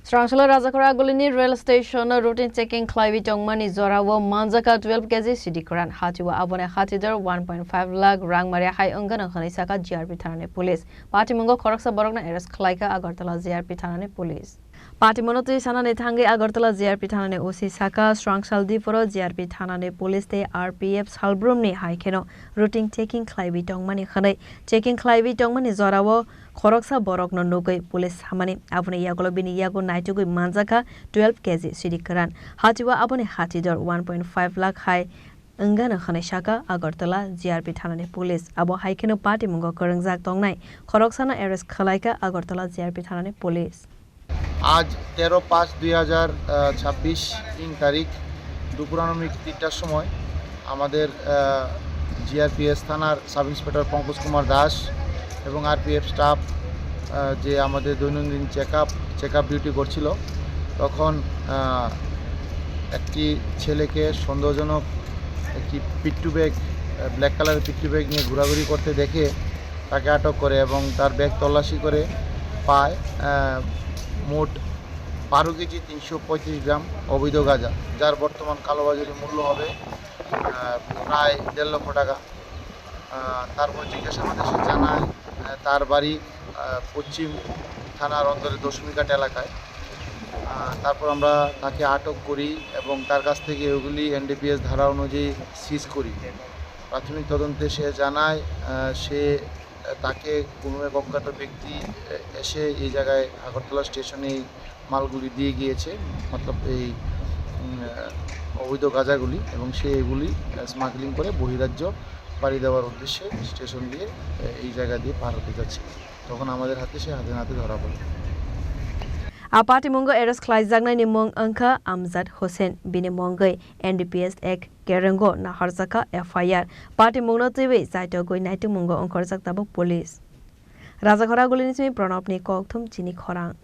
Srangsalo Rajakhor Agulini rail station routine checking Khlawi Tongmani Jorao Manjakha 12kg Siddi Kwran Hatio Aboni Hatidhar 1.5 lakh Rangmari Wngano Sakha GRP Thanani police Patimungo Khoroksa Borokno arrest Khlaikha Agartala GRP Thanani police Patimungo Thanani Thangi Agartala GRP Thanani OC Sakha Srangsalo Tripura GRP Thanani police te RPF Salbrumni Haikeno routine checking Khlawi Tongmani checking Khlawi Tongmani Jorao Khoroksa Borokno Nugoi police Hamani Aboni Agulini Naitugui Manjakha 12kg Siddi Kwran Hatio Aboni Hatidhar 1.5 lakh Wngano Sakha Agartala GRP Thanani police Abo Haikeno Patimungo Khorang Tongnai Khoroksa arrest Khlaikha Agartala GRP Thanani police आज 13/5/2026 3 তারিখ দুপুরানুমিক 3টার সময় আমাদের GRPS থানার sub inspector Pankaj Kumar Das এবং RPF staff যে আমাদের দৈনন্দিন checkup duty করছিল তখন একটি ছেলেকে সন্দেহজনক একটি পিট্টু ব্যাগ ব্ল্যাক কালারের পিট্টু ব্যাগ নিয়ে ঘোরাঘুরি করতে দেখে তাকে আটক করে এবং তার ব্যাগ তল্লাশি করে পায় মোট 12 কেজি 335 গ্রাম অবৈধ গাঁজা যার বর্তমান কালোবাজারি মূল্য হবে প্রায় 1.5 লক্ষ টাকা। তারপর জিজ্ঞাসাবাদে সে জানায় তার বাড়ি পশ্চিম থানার অন্তরে দশমিঘাট এলাকায়। তারপর আমরা তাকে আটক করি এবং তার কাছ থেকে ওগুলি এনডিপিএস ধারা অনুযায়ী সিজ করি। প্রাথমিক তদন্তে সে জানায় তাকে কোনো এক অজ্ঞাত ব্যক্তি এসে এই জায়গায় আগরতলা স্টেশনে এই মালগুলি দিয়ে গিয়েছে, মতলব এই অবৈধ গাঁজাগুলি, এবং সে এগুলি স্মাগলিং করে বহিরাজ্য পাড়ি দেওয়ার উদ্দেশ্যে স্টেশন দিয়ে এই জায়গা দিয়ে পার হতে যাচ্ছে। তখন আমাদের হাতে সে হাতে ধরা পড়ে। Patimungo arrest Khlaikha ni mong angka Amjad Hussein bini mongai NDPS ek Kerengo na Harjaka FIR Patimungo tiwi saito goi naitu mungo angkorjak tabuk police Rajakhor Agulini Pranab ni kokthum Chini Khorang